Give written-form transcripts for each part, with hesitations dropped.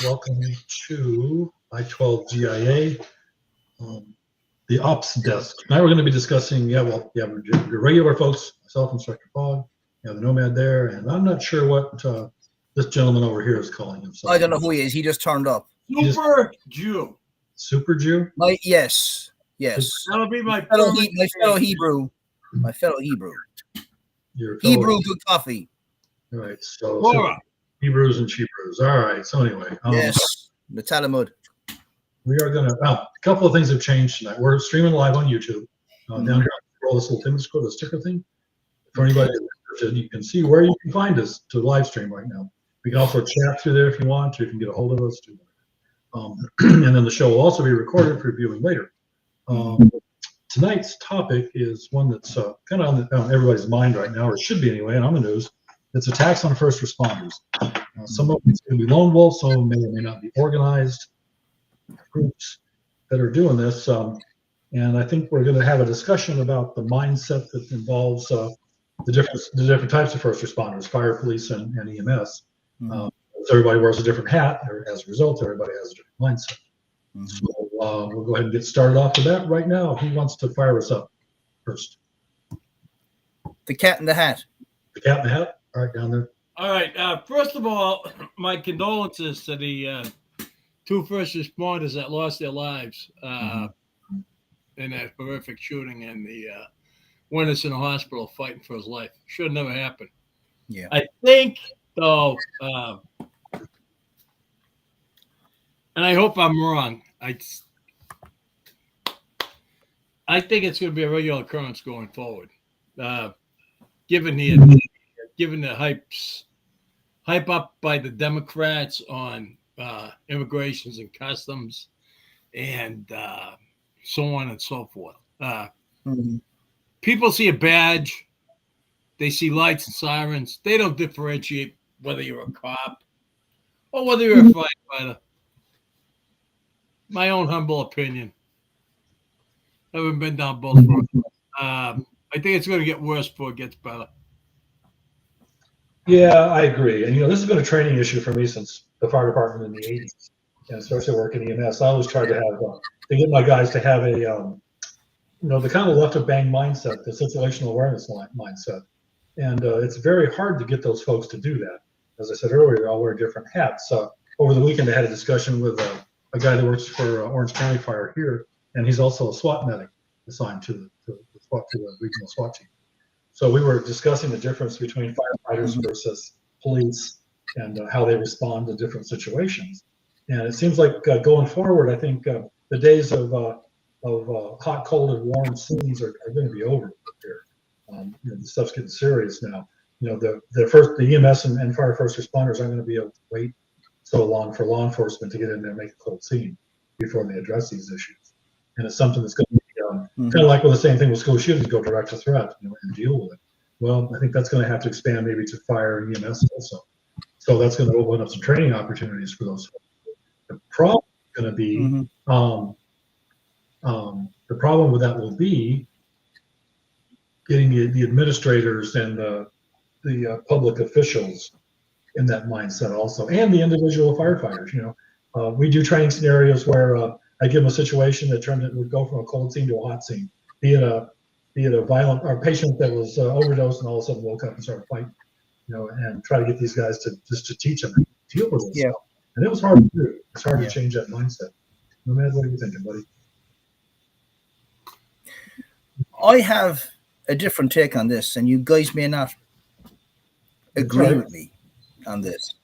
Welcome to I-12 GIA, the ops desk. Now we're going to be discussing, your regular folks, myself, Instructor Fogg, the Nomad there, and I'm not sure what this gentleman over here is calling himself. I don't know who he is. He just turned up. Super Jew. Super Jew? Yes. That'll be my fellow Hebrew. My fellow Hebrew. Your fellow Hebrew good coffee. All right, so Hebrews and Hebrews. All right, so anyway. Yes, the Talmud. We are going to, a couple of things have changed tonight. We're streaming live on YouTube. Down here, scroll this little thing, the sticker thing. For anybody who's interested, you can see where you can find us to live stream right now. We can also chat through there if you want to. You can get a hold of us. And then the show will also be recorded for viewing later. Tonight's topic is one that's kind of on everybody's mind right now, or it should be anyway, and on the news. It's attacks on first responders. Some of them are going to be lone wolves, some of them may or may not be organized groups that are doing this. And I think we're going to have a discussion about the mindset that involves the different types of first responders, fire, police, and EMS. Everybody wears a different hat, or as a result, everybody has a different mindset. So we'll go ahead and get started off with that right now. Who wants to fire us up first? The cat in the hat. The cat in the hat? All right, down there. All right. First of all, my condolences to the two first responders that lost their lives in that horrific shooting, and the one that's in the hospital fighting for his life. Should have never happened. Yeah. I think, though, and I hope I'm wrong, I think it's going to be a regular occurrence going forward, given the hype up by the Democrats on immigrations and customs and so on and so forth. People see a badge, they see lights and sirens. They don't differentiate whether you're a cop or whether you're a firefighter. My own humble opinion. I haven't been down both roads. I think it's going to get worse before it gets better. Yeah, I agree. And, this has been a training issue for me since the fire department in the 80s, and especially working EMS. I always tried to have, to get my guys to have a, the kind of left of bang mindset, the situational awareness mindset. And it's very hard to get those folks to do that. As I said earlier, they all wear different hats. Over the weekend, I had a discussion with a guy that works for Orange County Fire here, and he's also a SWAT medic assigned to the regional SWAT team. So we were discussing the difference between firefighters versus police and how they respond to different situations. And it seems like going forward, I think the days of hot, cold, and warm scenes are going to be over here. The stuff's getting serious now. The EMS and fire first responders aren't going to be able to wait so long for law enforcement to get in there and make a cold scene before they address these issues. And it's something that's going to be kind of like with the same thing with school shootings, go direct to threat, and deal with it. Well, I think that's going to have to expand maybe to fire and EMS also. So that's going to open up some training opportunities for those. The problem is going to be, the problem with that will be getting the administrators and the public officials in that mindset also, and the individual firefighters. We do training scenarios where I give them a situation that would go from a cold scene to a hot scene, be it a violent or patient that was overdosed and all of a sudden woke up and started fighting, and try to get these guys to teach them to deal with this stuff. And it was hard to do. It's hard to change that mindset. No matter what are you thinking, buddy? I have a different take on this, and you guys may not agree with me on this.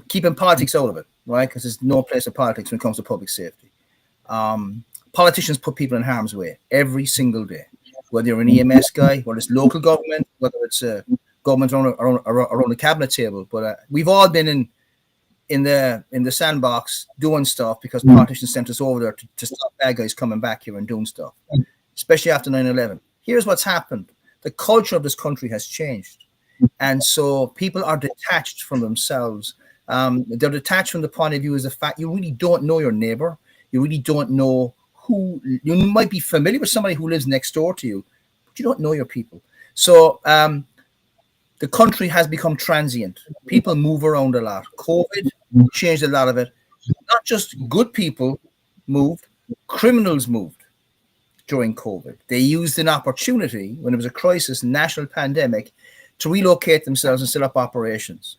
Keeping politics out of it, right? Because there's no place of politics when it comes to public safety. Politicians put people in harm's way every single day, whether you're an EMS guy, whether it's local government, whether it's government around the cabinet table. But we've all been in the sandbox doing stuff because politicians sent us over there to stop bad guys coming back here and doing stuff, especially after 9/11. Here's what's happened. The culture of this country has changed. And so people are detached from themselves. They're detached from the point of view as the fact you really don't know your neighbor. You really don't know who. You might be familiar with somebody who lives next door to you, but you don't know your people. So the country has become transient. People move around a lot. COVID changed a lot of it. Not just good people moved, criminals moved during COVID. They used an opportunity when it was a crisis, national pandemic, to relocate themselves and set up operations.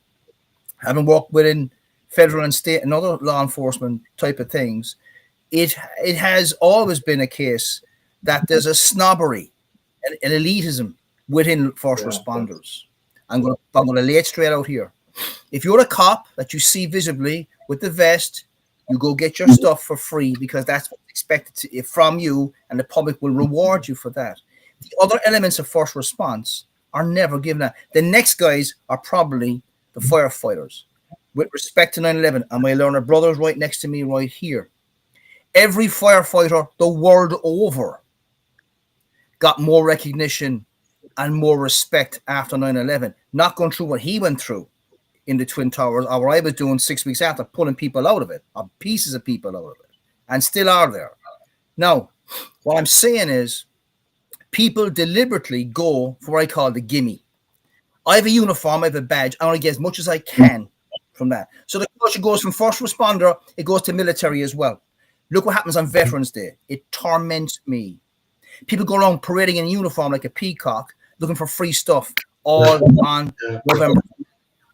Having worked within federal and state and other law enforcement type of things, it has always been a case that there's a snobbery, an elitism within first responders. I'm going to lay it straight out here. If you're a cop that you see visibly with the vest, you go get your stuff for free because that's what's expected from you, and the public will reward you for that. The other elements of first response are never given out. The next guys are probably the firefighters. With respect to 9/11, and my learner brothers right next to me right here, every firefighter the world over got more recognition and more respect after 9/11. Not going through what he went through in the Twin Towers, or what I was doing 6 weeks after, pulling people out of it, or pieces of people out of it, and still are there. Now, what I'm saying is people deliberately go for what I call the gimme. I have a uniform, I have a badge, I want to get as much as I can from that. So the culture goes from first responder, it goes to military as well. Look what happens on Veterans Day. It torments me. People go around parading in uniform like a peacock, looking for free stuff all on November.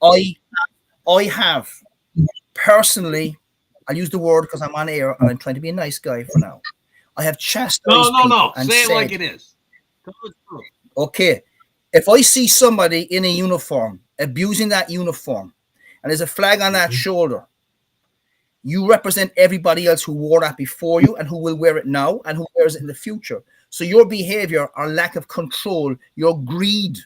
I have personally, I'll use the word because I'm on air and I'm trying to be a nice guy for now. I have chastised No. and Say it said, like it is. okay, if I see somebody in a uniform abusing that uniform and there's a flag on that shoulder, you represent everybody else who wore that before you and who will wear it now and who wears it in the future. So your behavior or lack of control, your greed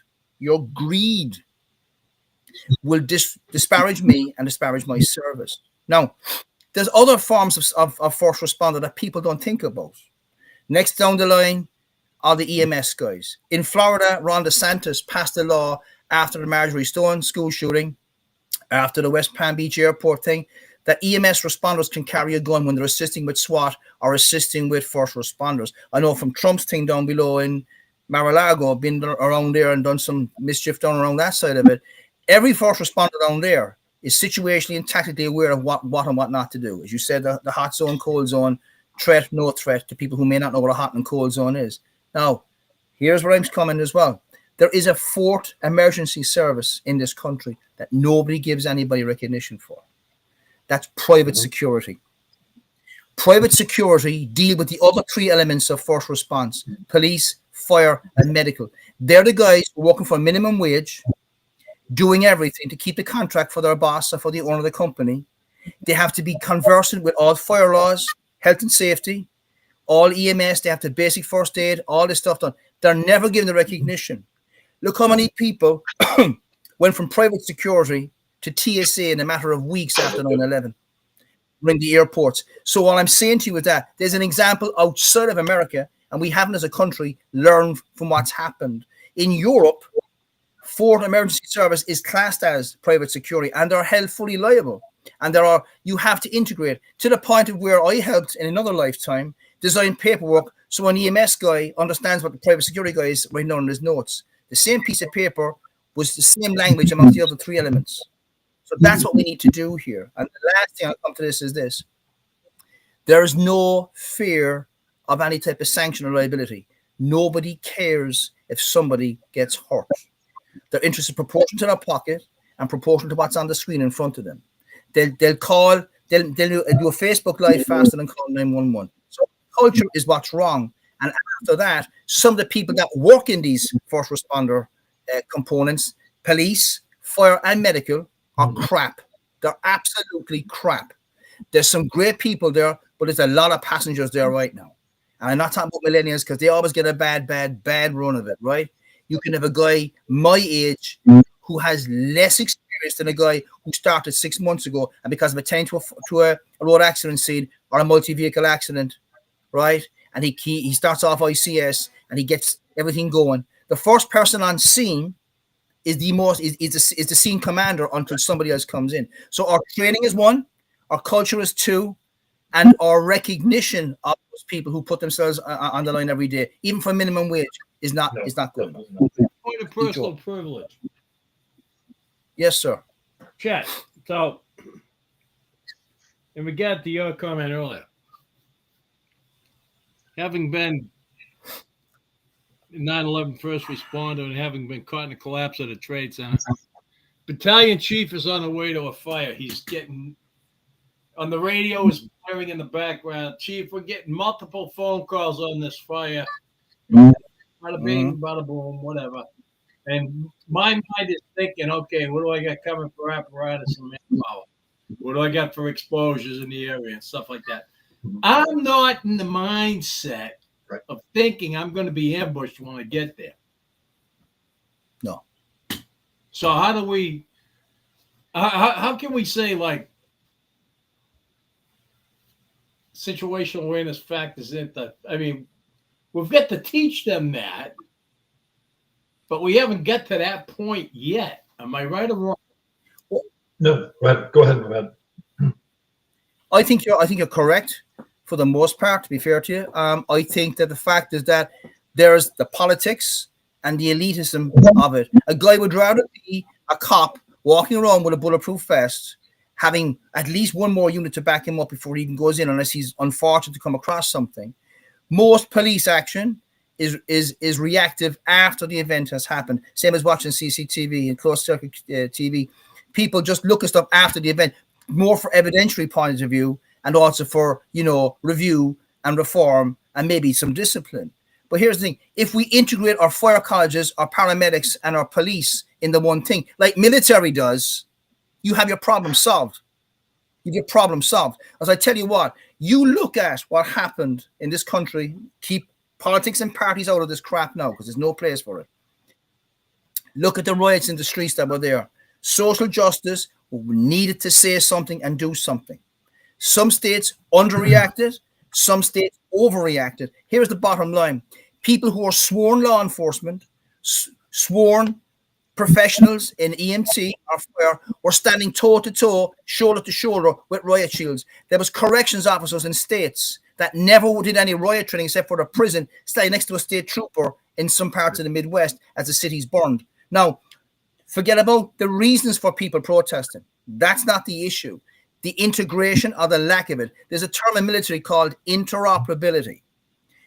will disparage me and disparage my service. Now, there's other forms of first responder that people don't think about. Next down the line are the EMS guys. In Florida, Ron DeSantis passed a law after the Marjorie Stone school shooting, after the West Palm Beach airport thing, that EMS responders can carry a gun when they're assisting with SWAT or assisting with first responders. I know from Trump's thing down below in Mar-a-Lago, been around there and done some mischief down around that side of it. Every first responder down there is situationally and tactically aware of what and what not to do. As you said, the hot zone, cold zone, threat, no threat to people who may not know what a hot and cold zone is. Now, here's where I'm coming as well. There is a fourth emergency service in this country that nobody gives anybody recognition for. That's private security. Private security deal with the other three elements of first response: police, fire, and medical. They're the guys who are working for a minimum wage, doing everything to keep the contract for their boss or for the owner of the company. They have to be conversant with all fire laws, health and safety, all EMS. They have to basic first aid, all this stuff done. They're never given the recognition. Look how many people went from private security to TSA in a matter of weeks after 9/11, ring the airports. So what I'm saying to you is that there's an example outside of America, and we haven't as a country learned from what's happened. In Europe, fourth emergency service is classed as private security, and they're held fully liable. And you have to integrate to the point of where I helped in another lifetime design paperwork so an EMS guy understands what the private security guy is writing down in his notes. The same piece of paper was the same language among the other three elements. So that's what we need to do here. And the last thing I'll come to this is this. There is no fear of any type of sanction or liability. Nobody cares if somebody gets hurt. Their interest is proportional to their pocket and proportional to what's on the screen in front of them. They'll do a Facebook Live faster than call 911. So culture is what's wrong. And after that, some of the people that work in these first responder components, police, fire, and medical, are crap. They're absolutely crap. There's some great people there, but there's a lot of passengers there right now. And I'm not talking about millennials because they always get a bad run of it, right? You can have a guy my age who has less experience than a guy who started 6 months ago, and because of attending to a road accident scene or a multi-vehicle accident, right? And he starts off ICS and he gets everything going. The first person on scene is the scene commander until somebody else comes in. So our training is one, our culture is two, and our recognition of those people who put themselves on the line every day, even for minimum wage, is not good enough. Point of personal privilege. Yes, sir. Chet. So in regard to your comment earlier, having been 9/11 first responder and having been caught in the collapse of the Trade Center, battalion chief is on the way to a fire. He's getting on the radio is blaring in the background. Chief, we're getting multiple phone calls on this fire. Bada bing, bada boom, whatever. And my mind is thinking, okay, what do I got coming for apparatus and manpower? What do I got for exposures in the area and stuff like that? I'm not in the mindset of thinking I'm going to be ambushed when I get there. No. So how do we? How can we say like situational awareness factors into? I mean, we've got to teach them that, but we haven't got to that point yet. Am I right or wrong? No, go ahead, Mohammed. I think you're correct for the most part, to be fair to you. I think that the fact is that there's the politics and the elitism of it. A guy would rather be a cop walking around with a bulletproof vest, having at least one more unit to back him up before he even goes in, unless he's unfortunate to come across something. Most police action is reactive after the event has happened. Same as watching CCTV and closed circuit TV. People just look at stuff after the event, more for evidentiary point of view, and also for, review and reform and maybe some discipline. But here's the thing. If we integrate our fire colleges, our paramedics, and our police in the one thing, like military does, you have your problem solved. You get problem solved. As I tell you what, you look at what happened in this country, keep politics and parties out of this crap now because there's no place for it. Look at the riots in the streets that were there. Social justice needed to say something and do something. Some states underreacted, some states overreacted. Here's the bottom line. People who are sworn law enforcement, sworn professionals in EMT were standing toe-to-toe, shoulder-to-shoulder with riot shields. There was corrections officers in states that never did any riot training except for the prison, standing next to a state trooper in some parts of the Midwest as the cities burned. Now, forget about the reasons for people protesting. That's not the issue. The integration or the lack of it. There's a term in military called interoperability,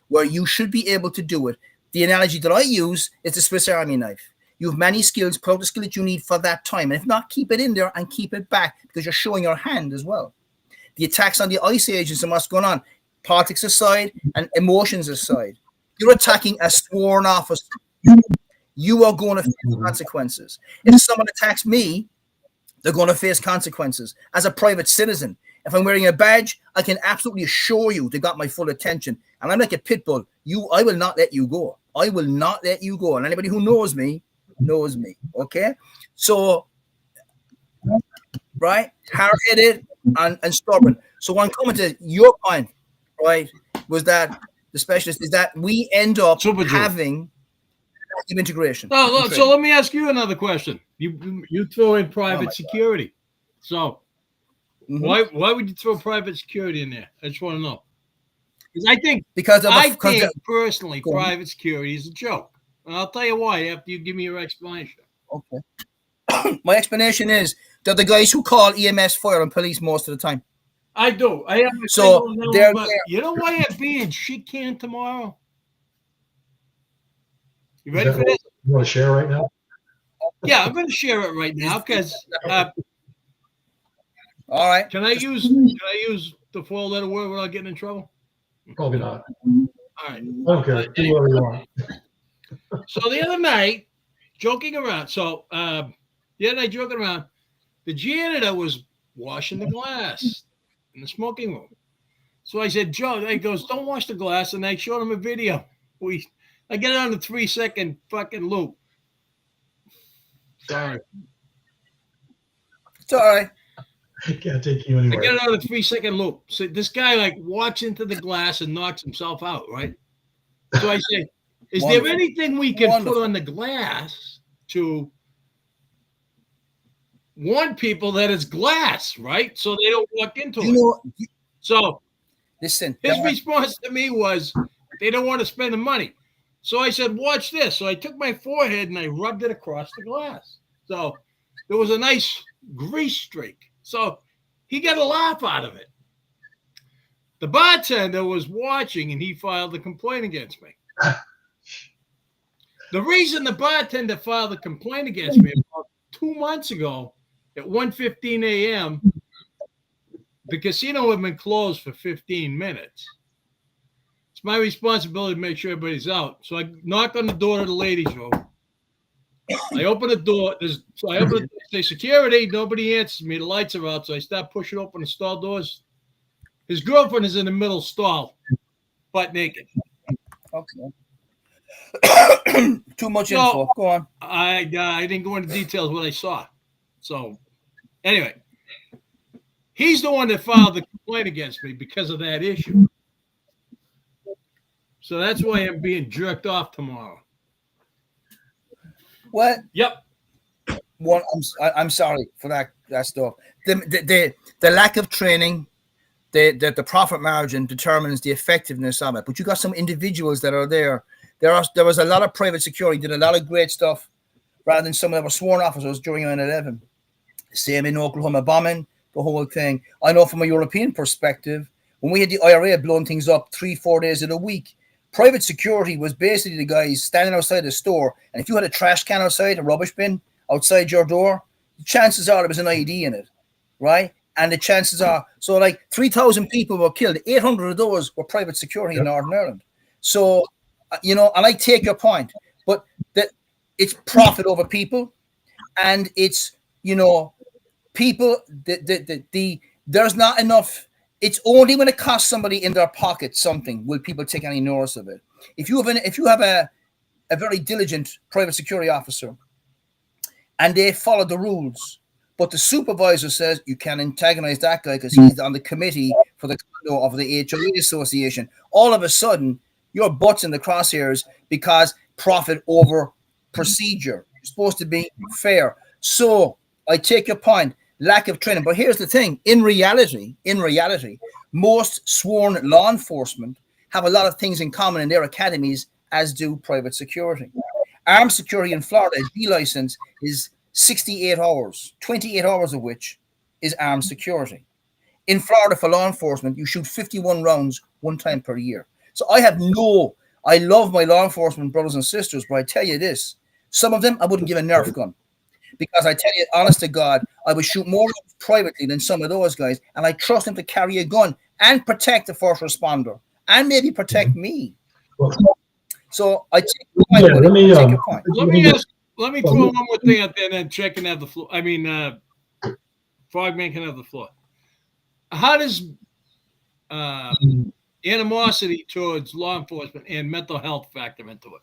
where you should be able to do it. The analogy that I use is the Swiss Army knife. You have many skills, pull out the skill that you need for that time. And if not, keep it in there and keep it back because you're showing your hand as well. The attacks on the ICE agents and what's going on, politics aside and emotions aside, you're attacking a sworn officer. You are going to face consequences. If someone attacks me, they're going to face consequences. As a private citizen, if I'm wearing a badge, I can absolutely assure you they got my full attention. And I'm like a pit bull. I will not let you go. I will not let you go. And anybody who knows me, okay? So, right, hard-headed and stubborn. So when I'm coming to your point, right, was that the specialist is that we end up having integration. So let me ask you another question. You throw in private security. So why would you throw private security in there? I just want to know. Because I think personally private security is a joke. And I'll tell you why after you give me your explanation. Okay. My explanation is they're the guys who call EMS, fire, and police most of the time. I do. I have so they're you know why I'm being shit canned tomorrow? You ready for this? You want to share right now? Yeah, I'm going to share it right now because. All right. Can I use the 4-letter word without getting in trouble? Probably not. All right. I don't care. Do whatever you want. So the other night, joking around. The janitor was washing the glass in the smoking room. So I said, Joe, he goes, don't wash the glass. And I showed him a video. I get it on the 3-second fucking loop. Sorry. It's all right. I can't take you anywhere. I get it on the 3-second loop. So this guy walks into the glass and knocks himself out, right? So I say, is there anything we can put on the glass to warn people that it's glass, right? So they don't walk into it. So listen, his response to me was they don't want to spend the money. So I said, watch this. So I took my forehead and I rubbed it across the glass. So there was a nice grease streak. So he got a laugh out of it. The bartender was watching and he filed a complaint against me. The reason the bartender filed a complaint against me about 2 months ago at 1:15 a.m., the casino had been closed for 15 minutes. It's my responsibility to make sure everybody's out. So I knock on the door of the ladies' room. I open the door. Say security. Nobody answers me. The lights are out. So I start pushing open the stall doors. His girlfriend is in the middle stall, butt naked. Okay. Too much info. Go on. I didn't go into details what I saw. So anyway, he's the one that filed the complaint against me because of that issue. So that's why I'm being jerked off tomorrow. What? Yep. Well, I'm sorry for that stuff. The lack of training, the profit margin determines the effectiveness of it. But you got some individuals that are there. There was a lot of private security, did a lot of great stuff, rather than some that were sworn officers during 9/11. Same in Oklahoma bombing, the whole thing. I know from a European perspective, when we had the IRA blowing things up 3-4 days in a week, private security was basically the guys standing outside the store, and if you had a trash can outside, a rubbish bin outside your door, the chances are there was an ID in it, right? And the chances are, so like 3,000 people were killed. 800 of those were private security in Northern Ireland. So, and I take your point, but that it's profit over people, and it's, people, there's not enough. It's only when it costs somebody in their pocket something will people take any notice of it. If you have a very diligent private security officer and they follow the rules, but the supervisor says you can antagonize that guy because he's on the committee for the condo of the HOA association, all of a sudden your butt's in the crosshairs because profit over procedure. You're supposed to be fair. So I take your point. Lack of training. But here's the thing. In reality, most sworn law enforcement have a lot of things in common in their academies, as do private security. Armed security in Florida, D license is 68 hours, 28 hours of which is armed security. In Florida, for law enforcement, you shoot 51 rounds one time per year. So I love my law enforcement brothers and sisters, but I tell you this, some of them I wouldn't give a Nerf gun. Because I tell you, honest to God, I would shoot more privately than some of those guys, and I trust them to carry a gun and protect the first responder and maybe protect me. So I take your point. Let me throw one more thing out there, and then Check can have the floor. Frogman can have the floor. How does animosity towards law enforcement and mental health factor into it?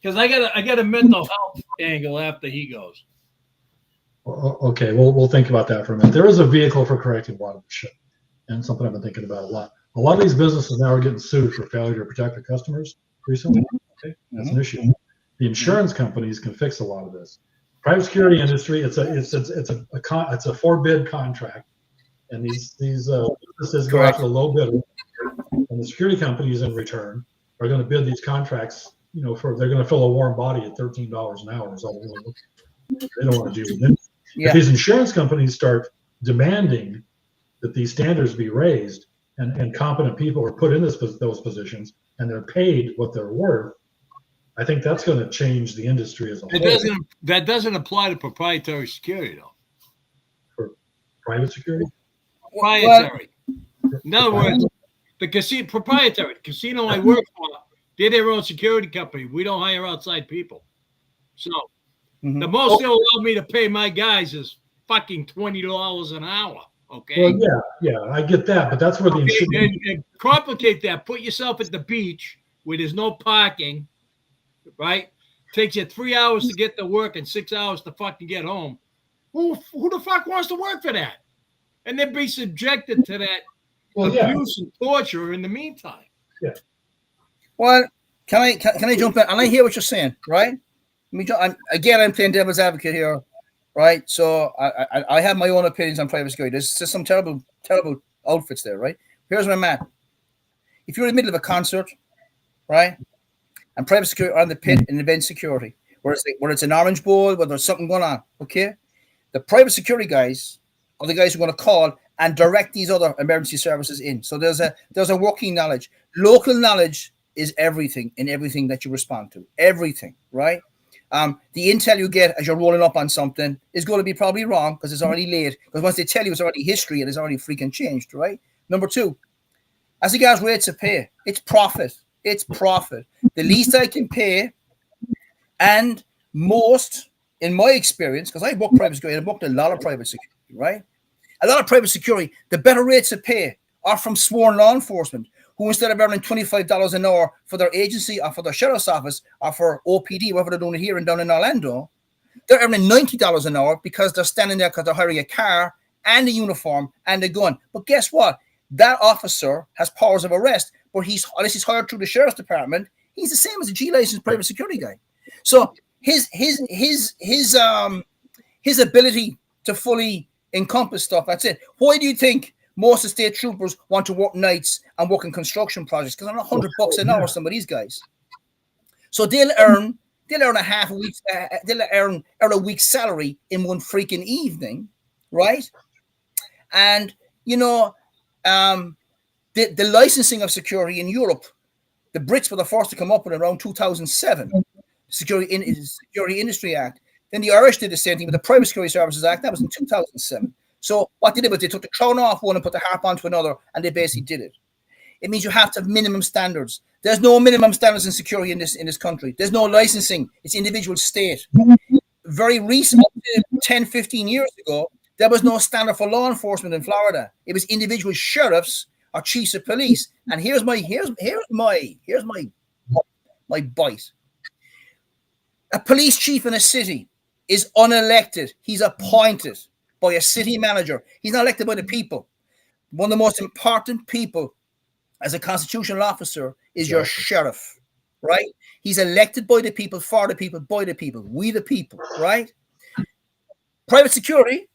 Because I got a mental health angle after he goes. Okay, we'll think about that for a minute. There is a vehicle for correcting a lot of this shit, and something I've been thinking about a lot. A lot of these businesses now are getting sued for failure to protect their customers recently. Okay, that's an issue. The insurance companies can fix a lot of this. Private security industry, it's a for-bid contract, and these businesses go after the low bidder, and the security companies in return are going to bid these contracts. They're going to fill a warm body at $13 an hour. Is all they don't want to do with it. Yeah. If these insurance companies start demanding that these standards be raised and competent people are put in those positions and they're paid what they're worth, I think that's going to change the industry as a whole. That doesn't apply to proprietary security, though. For private security? Proprietary. In other words, the proprietary casino I work for, they're their own security company. We don't hire outside people. So the most they'll allow me to pay my guys is fucking $20 an hour. Okay. Well, yeah, I get that, but that's where the insurance. And complicate that. Put yourself at the beach where there's no parking, right? Takes you 3 hours to get to work and 6 hours to fucking get home. Who the fuck wants to work for that? And then be subjected to that abuse and torture in the meantime. Yeah. Well, can I jump in? And I hear what you're saying, right? I'm playing devil's advocate here, right? So I have my own opinions on private security. There's just some terrible outfits there, right? Here's where I'm at. If you're in the middle of a concert, right, and private security are on the pit in event security, whether it's an Orange Bowl, whether there's something going on, okay, the private security guys are the guys who are going to call and direct these other emergency services in. So there's a working knowledge. Local knowledge is everything in everything that you respond to. Everything, right? The intel you get as you're rolling up on something is going to be probably wrong because it's already late. Because once they tell you it's already history and it's already freaking changed, right? Number two, as regards rates of pay, it's profit. It's profit. The least I can pay, and most, in my experience, because I work private security, I've worked a lot of private security, right? A lot of private security, the better rates of pay are from sworn law enforcement, who instead of earning $25 an hour for their agency or for their sheriff's office or for OPD, whatever they're doing here and down in Orlando, they're earning $90 an hour because they're standing there because they're hiring a car and a uniform and a gun. But guess what? That officer has powers of arrest, but unless he's hired through the sheriff's department, he's the same as a G licensed private security guy. So his ability to fully encompass stuff, that's it. Why do you think most of the state troopers want to work nights and work in construction projects? Because they're $100 an hour, some of these guys. So they'll earn a half a week, they'll earn a week's salary in one freaking evening, right? And the licensing of security in Europe, the Brits were the first to come up with around 2007, Security Industry Act. Then the Irish did the same thing with the Private Security Services Act. That was in 2007. So what they did was they took the crown off one and put the harp onto another, and they basically did it. It means you have to have minimum standards. There's no minimum standards in security in this country. There's no licensing. It's individual state. Very recent, 10, 15 years ago, there was no standard for law enforcement in Florida. It was individual sheriffs or chiefs of police. And here's my bite. A police chief in a city is unelected. He's appointed by a city manager. He's not elected by the people. One of the most important people as a constitutional officer is your sheriff, right? He's elected by the people, for the people, by the people, we the people, right? Private security,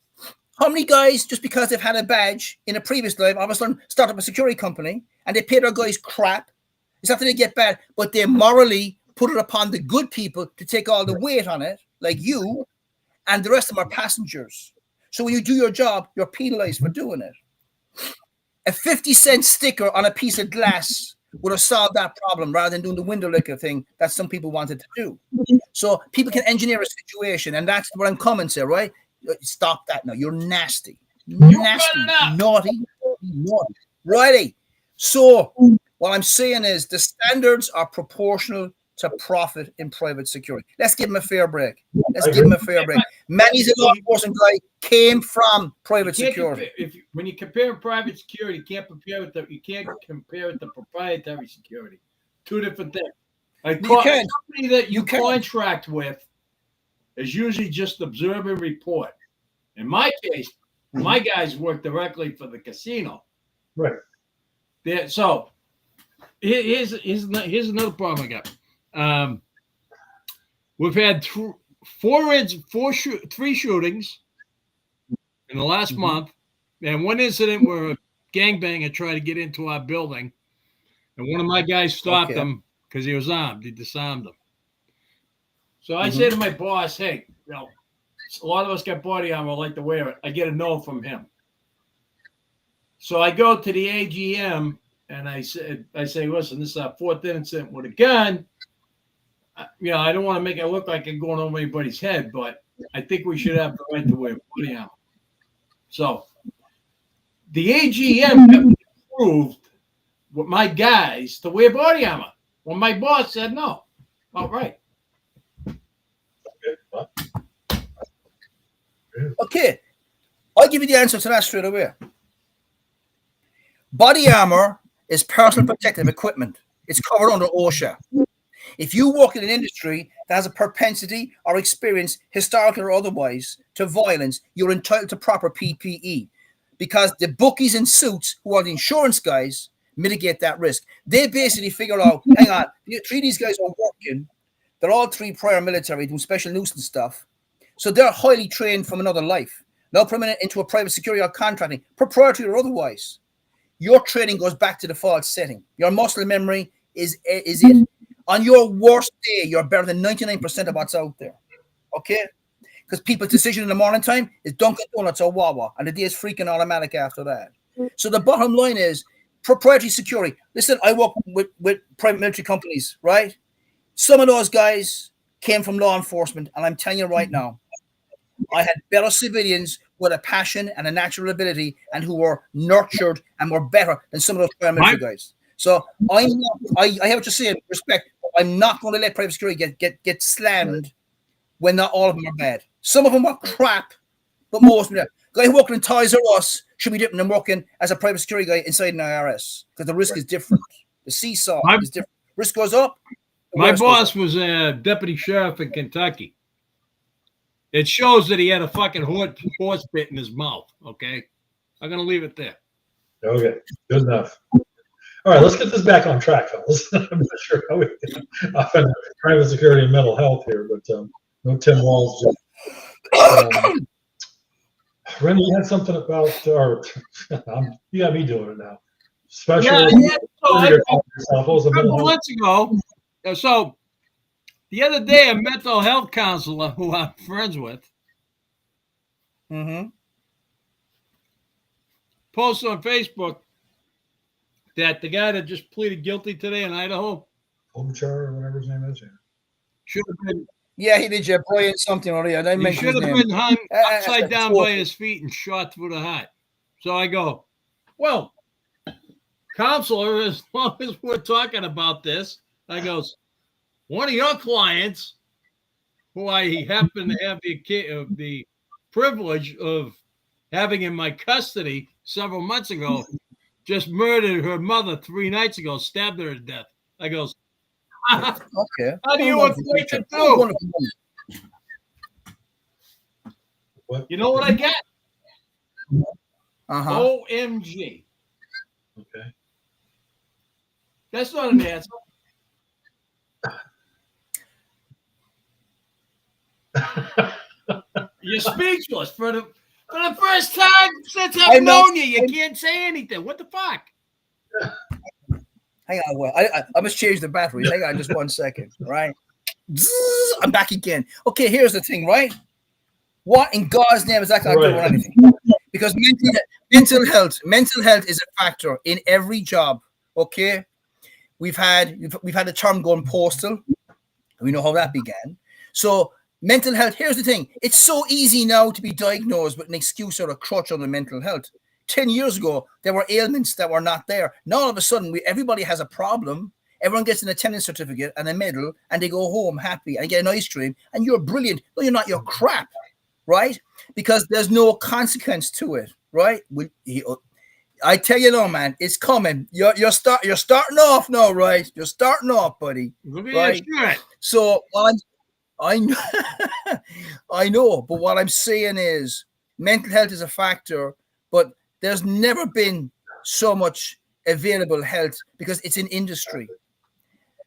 how many guys, just because they've had a badge in a previous life, all of a sudden start up a security company and they pay their guys crap? It's not that they get bad, but they morally put it upon the good people to take all the weight on it, like you, and the rest of them are passengers. So when you do your job, you're penalized for doing it. A 50-cent sticker on a piece of glass would have solved that problem rather than doing the window licker thing that some people wanted to do. So people can engineer a situation, and that's what I'm coming to, right? Stop that now. You're nasty. Nasty. Naughty. Righty. So what I'm saying is the standards are proportional to profit in private security. Let's give him a fair break. Manny's a law enforcement guy, came from private security. When you compare private security, you can't compare it to proprietary security. Two different things. Somebody that you contract with is usually just observe and report. In my case, my guys work directly for the casino. Right. So here's another problem I got. We've had three shootings in the last month, and one incident where a gangbanger tried to get into our building, and one of my guys stopped him because he was armed. He disarmed him. So I said to my boss, "Hey, a lot of us got body armor, like to wear it." I get a no from him. So I go to the AGM and I say, "Listen, this is our fourth incident with a gun. I don't want to make it look like I'm going over anybody's head, but I think we should have the right to wear body armor." So the AGM approved with my guys to wear body armor when my boss said no. All right. Okay. I'll give you the answer to that straight away. Body armor is personal protective equipment. It's covered under OSHA. If you work in an industry that has a propensity or experience, historical or otherwise, to violence, you're entitled to proper PPE because the bookies in suits, who are the insurance guys, mitigate that risk. They basically figure out, hang on, three of these guys are working. They're all three prior military doing special nuisance stuff. So they're highly trained from another life. Now permanent into a private security or contracting, proprietary or otherwise. Your training goes back to the default setting. Your muscle memory is it. On your worst day, you're better than 99% of what's out there. Okay? because people's decision in the morning time is Dunkin' Donuts or Wawa, and the day is freaking automatic after that. So the bottom line is proprietary security. Listen, I work with private military companies, right? Some of those guys came from law enforcement, and I'm telling you right now, I had better civilians with a passion and a natural ability, and who were nurtured and were better than some of those paramilitary guys. So I have what you're saying, respect. I'm not going to let private security get slammed when not all of them are bad. Some of them are crap, but most of them. Guy who working in Toys R Us should be different than working as a private security guy inside an IRS, because the risk is different. The seesaw is different. Risk goes up. My boss was a deputy sheriff in Kentucky. It shows that he had a fucking horse bit in his mouth. Okay, I'm gonna leave it there. Okay, good enough. All right, let's get this back on track, fellas. I'm not sure how we get off on private security and mental health here, but no Tim Walz. Randy, you had something about, or you got me doing it now. Special. Yeah. So a couple months ago. So the other day, a mental health counselor who I'm friends with posted on Facebook that the guy that just pleaded guilty today in Idaho, Klobuchar or whatever his name is, should have been. Yeah, he did. Brian something or the other. He should have been hung upside down by his feet and shot through the heart. So I go, well, counselor, as long as we're talking about this, I goes, one of your clients, who I happen to have the privilege of having in my custody several months ago, just murdered her mother 3 nights ago, stabbed her to death. I goes, okay. How do you equate the two? What? You know what I get? Uh-huh. OMG. Okay. That's not an answer. You're speechless for the first time since I've known you. You can't say anything. What the fuck? Hang on, well, I must change the battery. Hang on just 1 second, right? I'm back again. Okay, here's the thing, right? What in God's name is that going to do anything? Because mental health is a factor in every job. Okay, we've had the term going postal. We know how that began. So mental health. Here's the thing: it's so easy now to be diagnosed with an excuse or a crutch on the mental health. 10 years ago, there were ailments that were not there. Now all of a sudden, everybody has a problem. Everyone gets an attendance certificate and a medal, and they go home happy and get an ice cream, and you're brilliant. No, you're not. You're crap, right? Because there's no consequence to it, right? I tell you now, man, it's coming. You're starting off now, right? You're starting off, buddy. Right? So I know, I know, but what I'm saying is, mental health is a factor, but there's never been so much available health because it's an industry.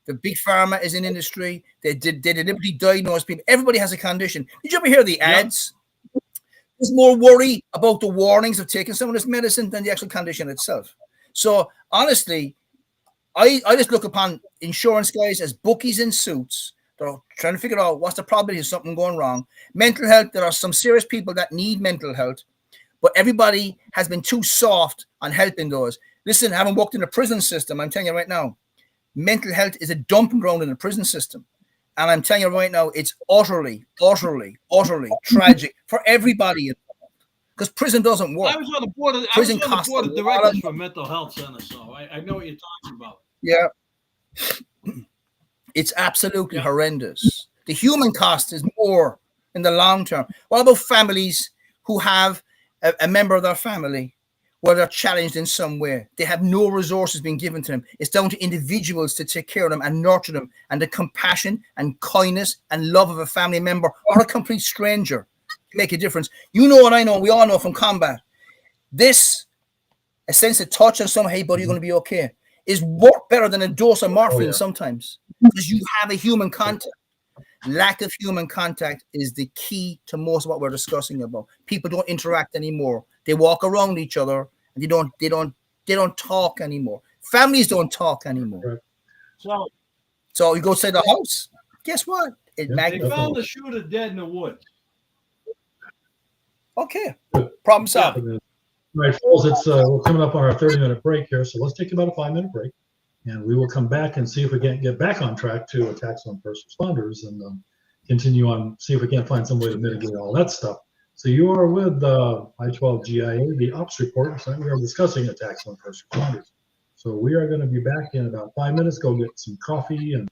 The big pharma is an industry. They deliberately diagnose people. Everybody has a condition. Did you ever hear the ads? Yep. There's more worry about the warnings of taking some of this medicine than the actual condition itself. So honestly, I just look upon insurance guys as bookies in suits. They're trying to figure out what's the probability of something going wrong. Mental health, there are some serious people that need mental health, but everybody has been too soft on helping those. Listen, having worked in the prison system, I'm telling you right now, mental health is a dumping ground in the prison system. And I'm telling you right now, it's utterly, utterly, utterly tragic for everybody involved. Because prison doesn't work. I was on the board of directors for mental health center, so I know what you're talking about. Yeah. It's absolutely horrendous. The human cost is more in the long term. What about families who have a member of their family where they're challenged in some way? They have no resources being given to them. It's down to individuals to take care of them and nurture them, and the compassion and kindness and love of a family member or a complete stranger make a difference. You know what I know, we all know from combat. A sense of touch on someone, hey buddy, you're going to be okay, is work better than a dose of morphine sometimes, because you have a human contact. Lack of human contact is the key to most of what we're discussing about. People don't interact anymore. They walk around each other and they don't talk anymore. Families don't talk anymore. So you go inside the house. Guess what? They found the shooter dead in the woods. Okay. Problem solved. All right, folks, it's we're coming up on our 30-minute break here, so let's take about a 5-minute break, and we will come back and see if we can't get back on track to attacks on first responders and continue on, see if we can't find some way to mitigate all that stuff. So you are with I-12GIA, the ops report, so we are discussing attacks on first responders. So we are going to be back in about 5 minutes. Go get some coffee and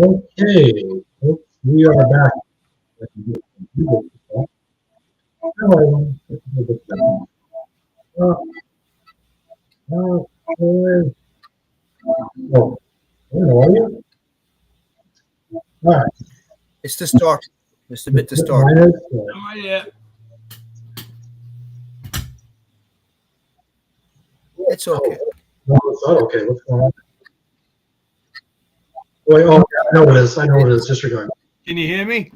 Okay, we are back. Hello. Okay. Oh, how are you? All right. It's the start. It's a bit to start. Mine is, Oh, yeah. It's okay. no, it's not okay. What's going on? Wait, oh, yeah, I know what it is. I know what it is. Disregard. Can you hear me?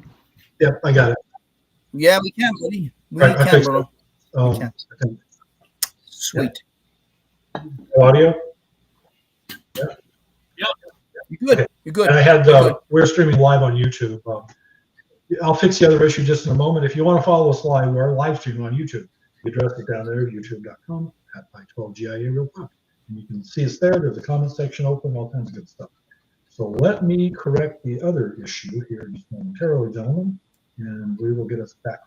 Yep, I got it. Yeah, we can, buddy. We Right, I can, fixed bro. Um, can. I can- Sweet. audio. You're good. Okay. You're good. And I had You're good. we're streaming live on YouTube. I'll fix the other issue just in a moment. If you want to follow us live, we're live streaming on YouTube. The address is down there, youtube.com @by12GIA Real Talk. And you can see us there. There's a comment section open, all kinds of good stuff. So let me correct the other issue here just momentarily, gentlemen, and we will get us back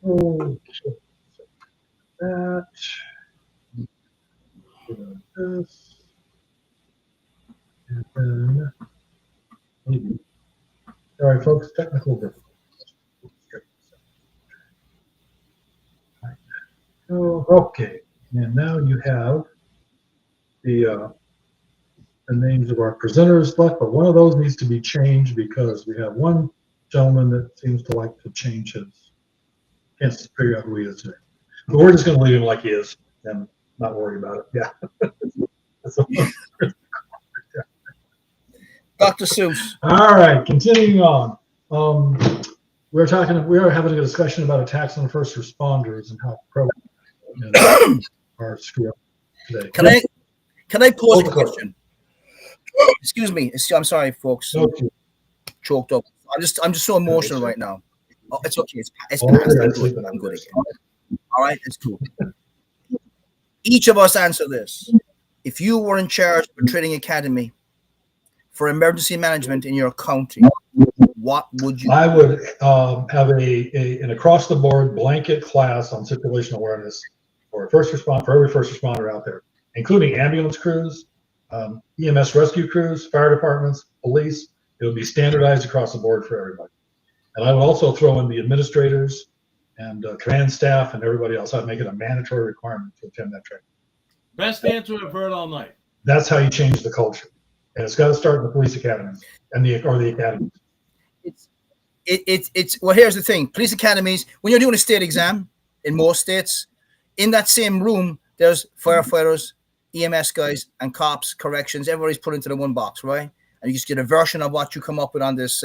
on. Okay. That. This. And then maybe. All right, folks, technical difficulties. Oh, okay, and now you have the names of our presenters left, but one of those needs to be changed because we have one gentleman that seems to like to change his. Can't figure out who he is today. But we're just going to leave him like he is and not worry about it. Yeah. So, Dr. Seuss. all right, continuing on. We are having a discussion about attacks on first responders and how pro are screwed up today. Can I pose a Of course. question? Excuse me. I'm sorry, folks. Okay. Choked up. I'm just so emotional right now. Oh, it's okay. It's Oh, past. yeah, I'm it's good. sleeping. I'm good again. All right, it's cool. Each of us answer this. If you were in charge of a training academy for emergency management in your county, what would you? I would have an across the board blanket class on situational awareness for every first responder out there, including ambulance crews, EMS rescue crews, fire departments, police. It would be standardized across the board for everybody. And I would also throw in the administrators and command staff and everybody else. I'd make it a mandatory requirement to attend that training. Best answer I've heard all night. That's how you change the culture, and it's got to start in the police academies and the academies. It's well, here's the thing. Police academies, when you're doing a state exam in most states, in that same room, there's firefighters, EMS guys, and cops, corrections. Everybody's put into the one box, right? And you just get a version of what you come up with on this,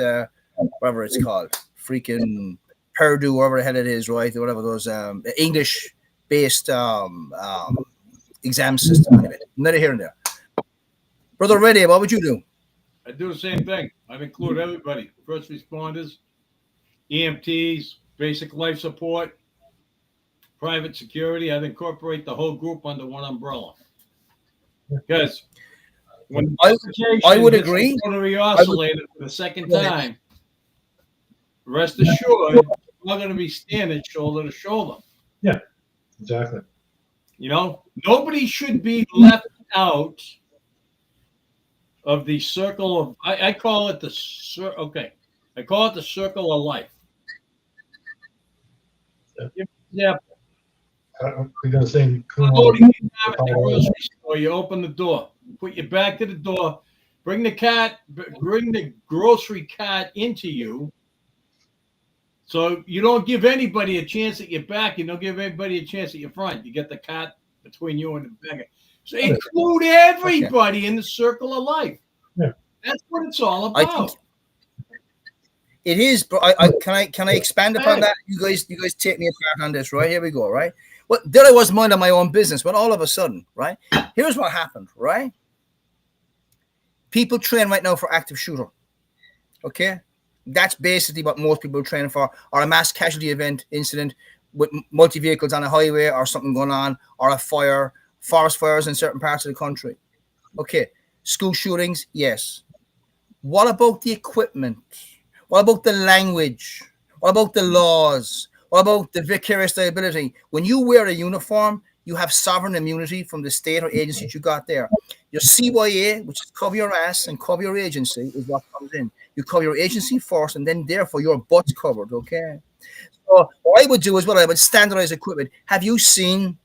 whatever it's called, freaking Purdue, whatever the hell it is, right? Whatever those English-based exam system. Anyway, neither here and there. Brother Reddy, what would you do? I do the same thing. I'd include everybody: first responders, EMTs, basic life support, private security. I'd incorporate the whole group under one umbrella. Because when I would agree. Rotary oscillator for the second time, rest assured, we're not going to be standing shoulder to shoulder. Yeah, exactly. You know, nobody should be left out of the circle of. I call it the I call it the circle of life. Yeah. We're going to say, Grocery store, you open the door, put your back to the door, bring the grocery cart into you. So you don't give anybody a chance at your back. You don't give anybody a chance at your front. You get the cart between you and the beggar. So include everybody in the circle of life. Yeah. That's what it's all about. It is, but can I expand upon that? You guys take me apart on this, right? Here we go, right? Well, there I was minding my own business, but all of a sudden, right? Here's what happened, right? People train right now for active shooter. Okay? That's basically what most people train for, or a mass casualty event incident with multi-vehicles on a highway or something going on, or a fire, forest fires in certain parts of the country. Okay. School shootings, yes. What about the equipment? What about the language? What about the laws? What about the vicarious liability? When you wear a uniform, you have sovereign immunity from the state or agency that you got there. Your CYA, which is cover your ass and cover your agency, is what comes in. You cover your agency first, and then therefore your butt's covered, okay? So what I would do is I would standardize equipment. Have you seen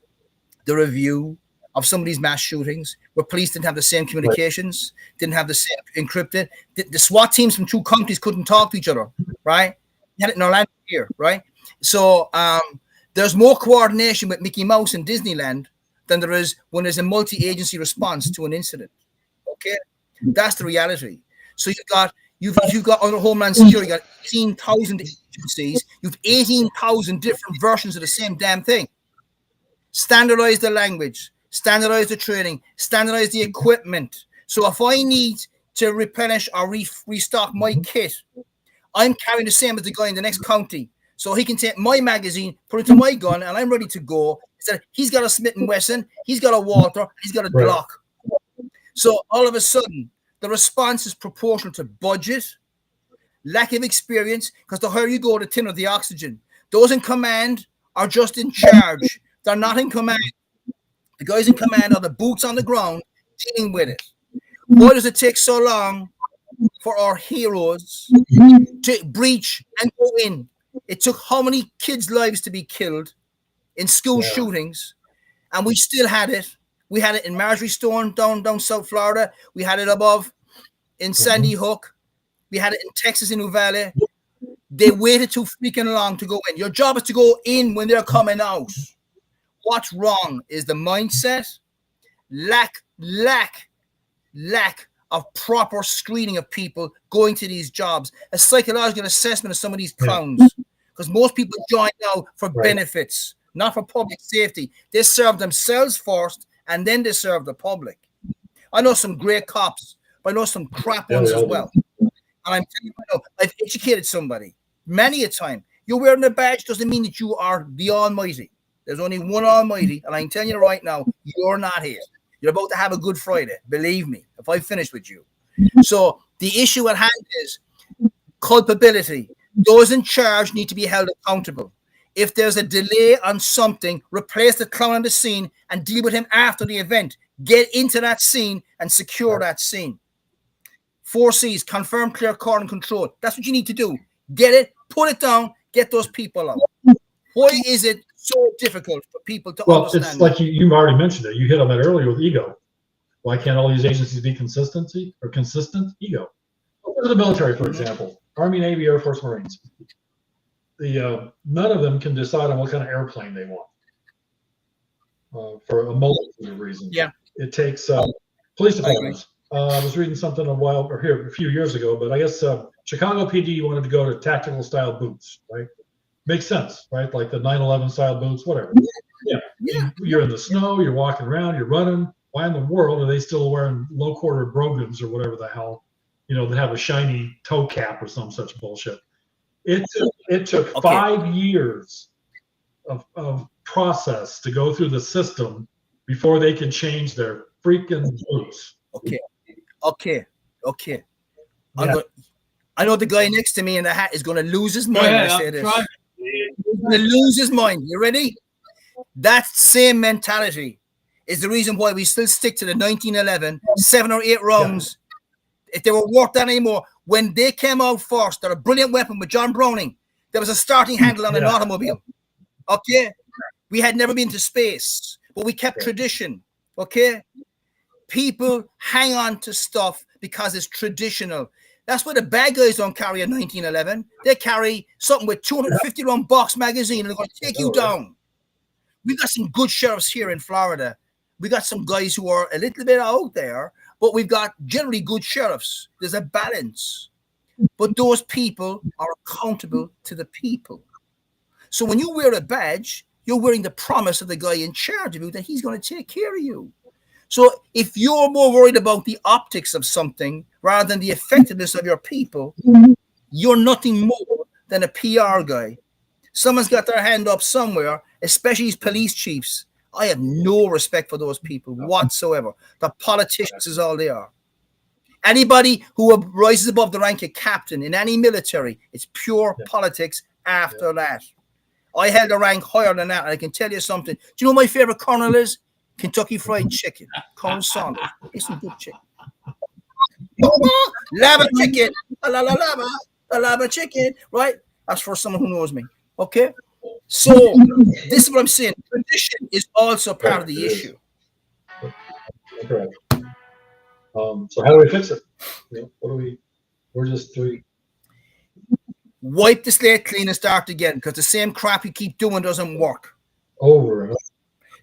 the review of some of these mass shootings where police didn't have the same communications, didn't have the same encrypted? The SWAT teams from two countries couldn't talk to each other, right? You had it in Orlando here, right? So there's more coordination with Mickey Mouse and Disneyland than there is when there's a multi-agency response to an incident. Okay, that's the reality. So you've got under Homeland Security, you got 18,000 agencies, you've 18,000 different versions of the same damn thing. Standardize the language, standardize the training, standardize the equipment. So if I need to replenish or restock my kit, I'm carrying the same as the guy in the next county. So he can take my magazine, put it to my gun, and I'm ready to go. Instead, he's got a Smith & Wesson, he's got a Walther, he's got a Glock. So all of a sudden, the response is proportional to budget, lack of experience, because the higher you go, the thinner the oxygen. Those in command are just in charge. They're not in command. The guys in command are the boots on the ground dealing with it. Why does it take so long for our heroes to breach and go in? It took how many kids' lives to be killed in school shootings, and we still had it. We had it in Marjorie Stone down South Florida. We had it above in Sandy Hook. We had it in Texas in Uvalde. They waited too freaking long to go in. Your job is to go in when they're coming out. What's wrong is the mindset, lack of proper screening of people going to these jobs, a psychological assessment of some of these clowns. Because most people join now for benefits, not for public safety. They serve themselves first, and then they serve the public. I know some great cops, but I know some crap ones as well. And I'm telling you, I've educated somebody many a time. You're wearing a badge doesn't mean that you are the Almighty. There's only one Almighty, and I'm telling you right now, you're not here. You're about to have a Good Friday, believe me, if I finish with you. So the issue at hand is culpability. Those in charge need to be held accountable. If there's a delay on something, replace the clown on the scene and deal with him after the event. Get into that scene and secure that scene. 4 C's, confirm, clear, core, and control. That's what you need to do. Get it, put it down, get those people out. Why is it so difficult for people to understand? Well, it's like you already mentioned it. You hit on that earlier with ego. Why can't all these agencies be consistent? Ego. Look at the military, for example. Army, Navy, Air Force, Marines. None of them can decide on what kind of airplane they want for a multitude of reasons. Yeah. It takes police departments. I was reading something a few years ago, but I guess Chicago PD wanted to go to tactical style boots, right? Makes sense, right? Like the 9/11 style boots, whatever. Yeah. You're in the snow, you're walking around, you're running. Why in the world are they still wearing low quarter brogans or whatever the hell, that have a shiny toe cap or some such bullshit? It took 5 years of process to go through the system before they could change their freaking boots. Okay. I know the guy next to me in the hat is going to lose his mind when I say this. He's going to lose his mind. You ready? That same mentality is the reason why we still stick to the 1911, 7 or 8 rounds. If they were worked on anymore, when they came out first, they're a brilliant weapon with John Browning. There was a starting handle on an automobile. Okay? We had never been to space, but we kept tradition. Okay? People hang on to stuff because it's traditional. That's why the bad guys don't carry a 1911. They carry something with 250 round box magazine and they're going to take you down. We got some good sheriffs here in Florida. We got some guys who are a little bit out there, but we've got generally good sheriffs. There's a balance. But those people are accountable to the people. So when you wear a badge, you're wearing the promise of the guy in charge of you that he's going to take care of you. So if you're more worried about the optics of something rather than the effectiveness of your people, you're nothing more than a PR guy. Someone's got their hand up somewhere, especially these police chiefs. I have no respect for those people whatsoever. The politicians is all they are. Anybody who rises above the rank of captain in any military, it's pure politics after that. I held a rank higher than that. And I can tell you something. Do you know what my favorite colonel is? Kentucky Fried Chicken. Colonel Saunders. It's some good chicken. Lava chicken. La la lava. La lava chicken. Right? That's for someone who knows me. Okay? So this is what I'm saying. Tradition is also part of the issue. Correct. So how do we fix it? What do we? We're just doing. Wipe the slate clean and start again, because the same crap you keep doing doesn't work. Over and over.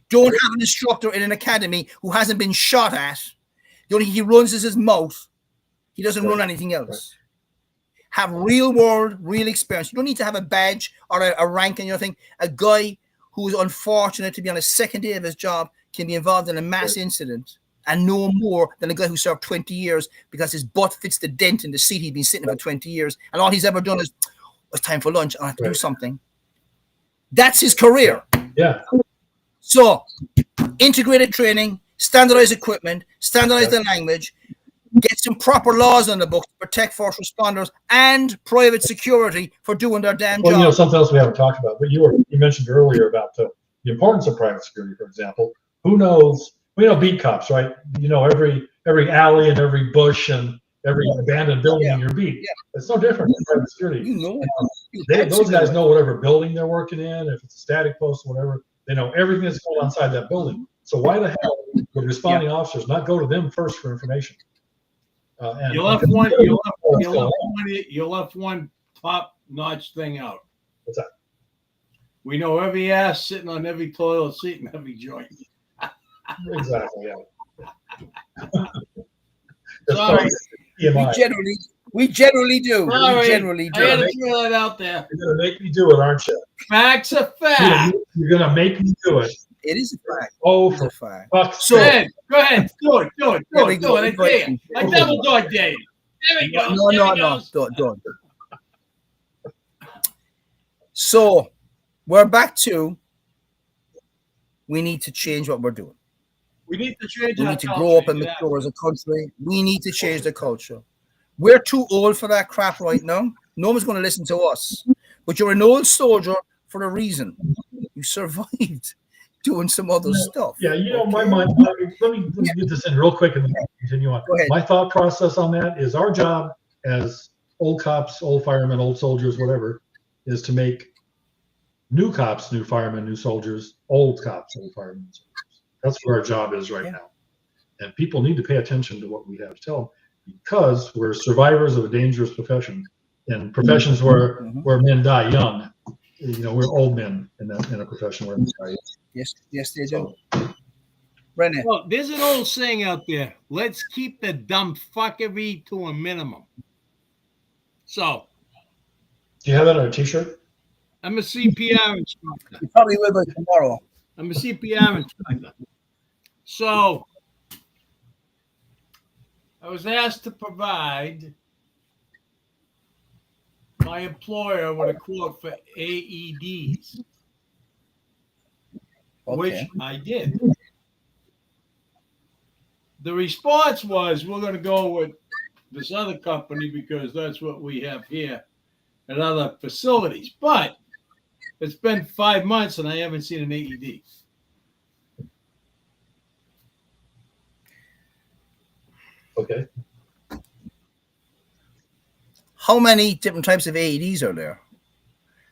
Don't have an instructor in an academy who hasn't been shot at. The only thing he runs is his mouth. He doesn't run anything else. Have real world, real experience. You don't need to have a badge or a rank in your thing. A guy who is unfortunate to be on the second day of his job can be involved in a mass incident and no more than a guy who served 20 years because his butt fits the dent in the seat he's been sitting for 20 years. And all he's ever done is, it's time for lunch. I have to do something. That's his career. Yeah. So, integrated training, standardized equipment, standardize the language, get some proper laws on the books to protect first responders and private security for doing their damn job. Well, something else we haven't talked about, but you mentioned earlier about the importance of private security, for example. Who knows? We know beat cops, right? You know every alley and every bush and every abandoned building in your beat. Yeah. It's no different than private security. You know those guys know whatever building they're working in, if it's a static post or whatever. They know everything that's going on inside that building. So why the hell would responding officers not go to them first for information? You left one top-notch thing out. What's that? We know every ass sitting on every toilet seat and every joint. Exactly. Yeah. Sorry. We generally do. Sorry. We generally do. I had to throw that out there. You're gonna make me do it, aren't you? Facts are fact. You're gonna make me do it. It is a fact. Oh, it's for a fact. fuck's So sake. go ahead. Do it. I dare you. I double dog dare you. There we go. No. Don't. So we're back to we need to change what we're doing. We need to change. We need to grow up and mature as a country. We need to change the culture. We're too old for that crap right now. No one's going to listen to us. But you're an old soldier for a reason. You survived doing some other stuff. Yeah, my mind. Let me get this in real quick and then continue on. My thought process on that is our job as old cops, old firemen, old soldiers, whatever, is to make new cops, new firemen, new soldiers, old cops, old firemen, old soldiers. That's what our job is right now. And people need to pay attention to what we have to tell them because we're survivors of a dangerous profession. And professions where men die young, we're old men in a profession where men die young. Yes, they do. Renee. Well, there's an old saying out there. Let's keep the dumb fuckery to a minimum. So. Do you have that on a t-shirt? I'm a CPR instructor. You probably will by tomorrow. I'm a CPR instructor. So I was asked to provide my employer with a quote for AEDs, which I did. The response was, we're going to go with this other company because that's what we have here at other facilities. But it's been 5 months and I haven't seen an AED. Okay. How many different types of AEDs are there?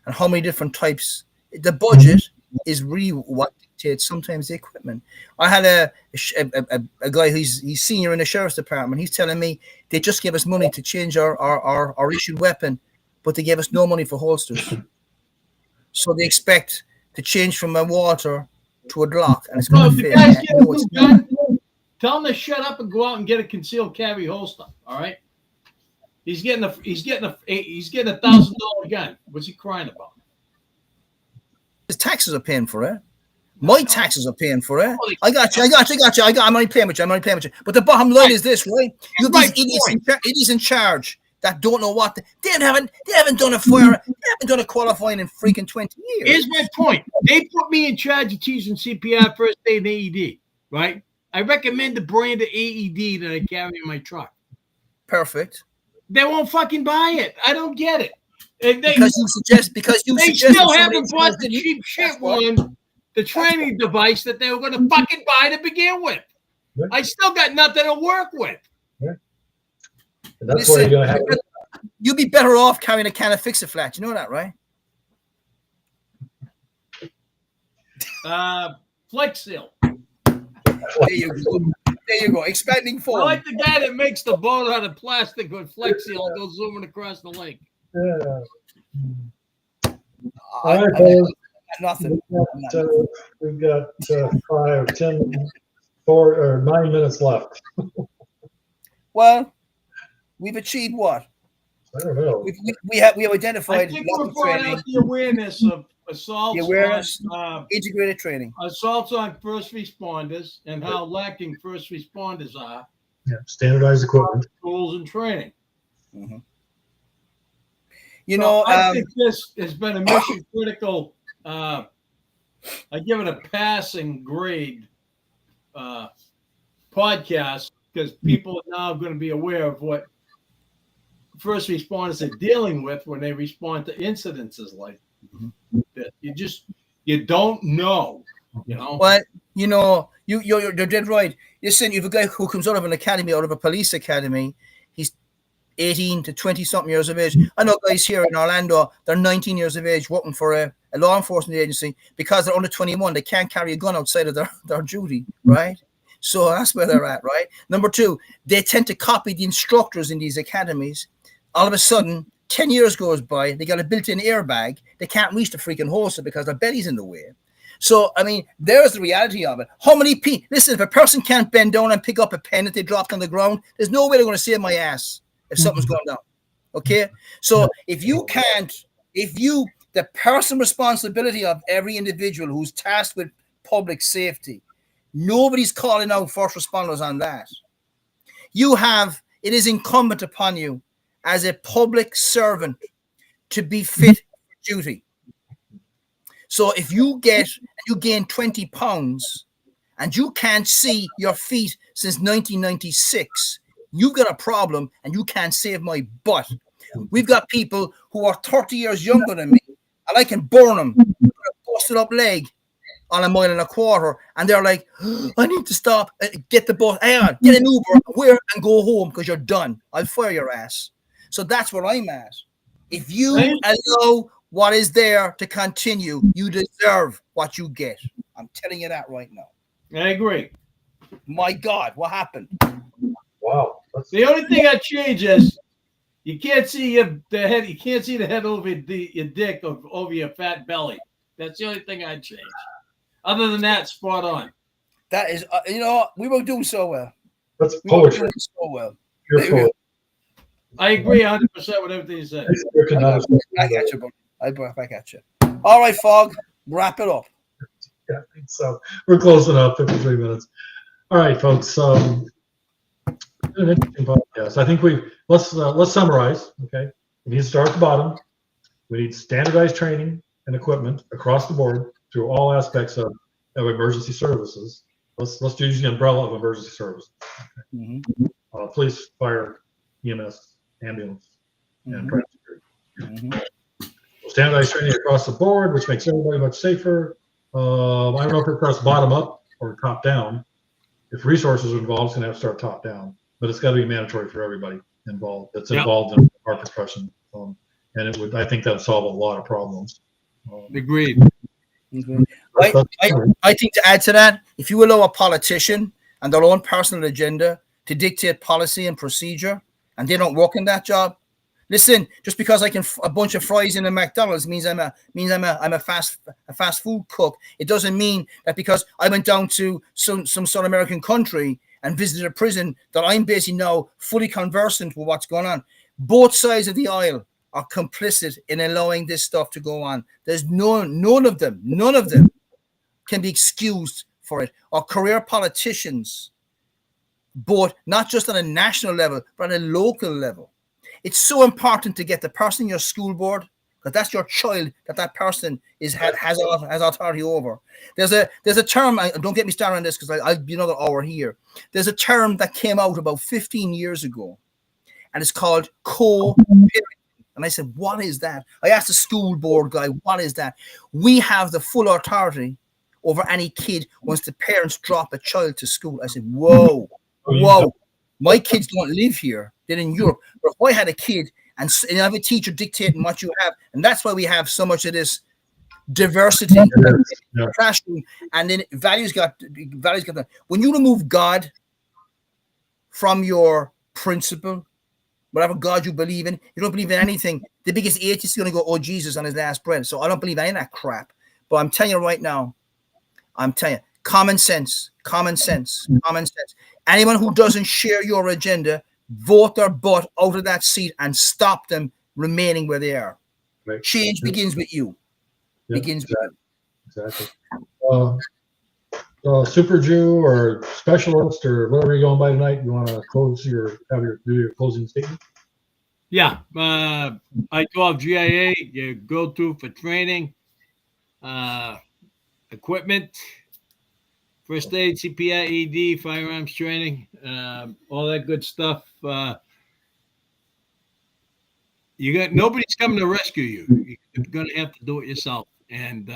And how many different types? The budget is really what dictates sometimes the equipment. I had a guy he's senior in the sheriff's department. He's telling me they just gave us money to change our issued weapon, but they gave us no money for holsters. So they expect to change from a Walther to a Glock, and it's going to fail. Tell him to shut up and go out and get a concealed carry holster. All right. He's getting a $1,000 gun. What's he crying about? His taxes are paying for it. My taxes are paying for it. I got you. I'm only playing with you. But the bottom line is this, right? You have these idiots in charge that don't know what they haven't done a qualifying in freaking 20 years. Here's my point. They put me in charge of teaching CPR, first aid, and AED, right? I recommend the brand of AED that I carry in my truck. Perfect. They won't fucking buy it. I don't get it. because you suggest they still haven't bought the cheap shit one, the training device that they were going to fucking buy to begin with. Yeah. I still got nothing to work with. Yeah. And that's why you're going to have. You'd be better off carrying a can of Fix-A-Flat. You know that, right? Flex Seal. There you go. There you go. Expanding form. I like the guy that makes the boat out of plastic with Flex Seal and goes zooming across the lake. Yeah. All right, fellas. Nothing. We've got 5, 10, 4, or 9 minutes left. Well, we've achieved what? I don't know. We have identified. I think we brought out the awareness of assaults, integrated training, assaults on first responders, and how lacking first responders are. Yeah, standardized equipment, tools, and training. Mm-hmm. I think this has been a mission critical. I give it a passing grade podcast because people are now going to be aware of what first responders are dealing with when they respond to incidences like that. You don't know, But you're dead right. Listen, you have a guy who comes out of an academy, out of a police academy. He's 18 to 20 something years of age. I know guys here in Orlando, they're 19 years of age working for a law enforcement agency because they're under 21. They can't carry a gun outside of their duty, right? So that's where they're at, right? Number two, they tend to copy the instructors in these academies. All of a sudden, 10 years goes by, they got a built-in airbag. They can't reach the freaking holster because their belly's in the way. So, I mean, there's the reality of it. How many people, listen, if a person can't bend down and pick up a pen that they dropped on the ground, there's no way they're going to save my ass if something's going down. Okay? So the personal responsibility of every individual who's tasked with public safety, nobody's calling out first responders on that. It is incumbent upon you as a public servant to be fit for duty. So if you gain 20 pounds and you can't see your feet since 1996, you've got a problem and you can't save my butt. We've got people who are 30 years younger than me and I can burn them with a busted up leg on 1.25 miles, and they're like, I need to stop, get the bus, hang on, get an Uber, and go home because you're done. I'll fire your ass. So that's where I'm at. If you allow what is there to continue, you deserve what you get. I'm telling you that right now. I agree. My God, what happened? Wow. The only thing I change is you can't see the head. You can't see the head over your dick or over your fat belly. That's the only thing I'd change. Other than that, spot on. That is, we were doing so well. That's poetry. So well. You're poetry. I agree 100% with everything you said. I got you, buddy. I back at you. All right, Fog, wrap it up. Yeah, I think so. We're closing up 53 minutes. All right, folks. An interesting podcast. I think let's summarize. Okay, we need to start at the bottom. We need standardized training and equipment across the board through all aspects of emergency services. Let's use the umbrella of emergency service. Okay. Mm-hmm. Police, fire, EMS, ambulance, and private security. Standardized training across the board, which makes everybody much safer. I don't know if it's across bottom up or top down. If resources are involved, it's going to have to start top down, but it's got to be mandatory for everybody involved that's involved in our profession. And I think that would solve a lot of problems. Agreed. I think to add to that, if you allow a politician and their own personal agenda to dictate policy and procedure, and they don't work in that job, listen, just because I can a bunch of fries in a McDonald's means I'm a fast food cook. It doesn't mean that because I went down to some South American country and visited a prison that I'm basically now fully conversant with what's going on. Both sides of the aisle are complicit in allowing this stuff to go on. There's none of them can be excused for it. Our career politicians, both not just on a national level, but on a local level. It's so important to get the person in your school board, because that's your child that person has authority over. There's a term, don't get me started on this because I'll be another hour here. There's a term that came out about 15 years ago, and it's called co-parenting. And I said, what is that? I asked the school board guy, what is that? We have the full authority over any kid once the parents drop a child to school. I said, whoa, whoa. My kids don't live here. They're in Europe. But if I had a kid and I have a teacher dictating what you have, and that's why we have so much of this diversity in the classroom, and then values got that. When you remove God from your principle, whatever God you believe in, you don't believe in anything. The biggest atheist is going to go, oh, Jesus on his last breath. So I don't believe any of that crap. But I'm telling you right now, common sense. Anyone who doesn't share your agenda, vote their butt out of that seat and stop them remaining where they are. Right. Change begins with you. Exactly. Super Jew or specialist or whatever you're going by tonight, you want to do your closing statement? Yeah. I-12 GIA, you go to for training, equipment, first aid, CPI, ED, firearms training, all that good stuff. Nobody's coming to rescue you. You're going to have to do it yourself. And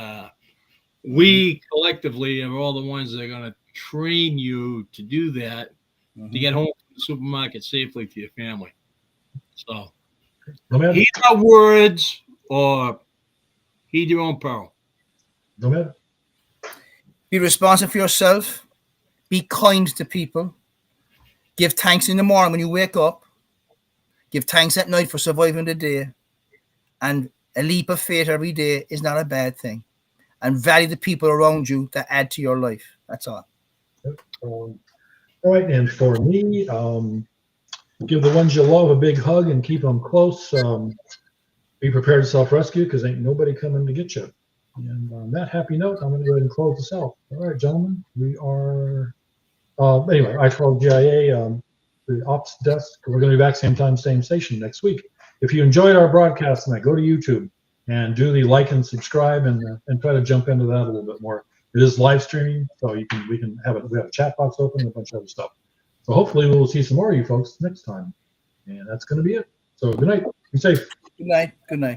we collectively are all the ones that are going to train you to do that, to get home from the supermarket safely to your family. So heed our words or heed your own peril. Go ahead. Be responsible for yourself. Be kind to people. Give thanks in the morning when you wake up. Give thanks at night for surviving the day. And a leap of faith every day is not a bad thing. And value the people around you that add to your life. That's all. All right, and for me, give the ones you love a big hug and keep them close. Be prepared to self-rescue because ain't nobody coming to get you. And on that happy note, I'm going to go ahead and close this out. All right, gentlemen, we are anyway. I-12 GIA, the ops desk. We're going to be back same time, same station next week. If you enjoyed our broadcast tonight, go to YouTube and do the like and subscribe and try to jump into that a little bit more. It is live streaming, so we have a chat box open and a bunch of other stuff. So hopefully we'll see some more of you folks next time. And that's going to be it. So good night. Be safe. Good night. Good night.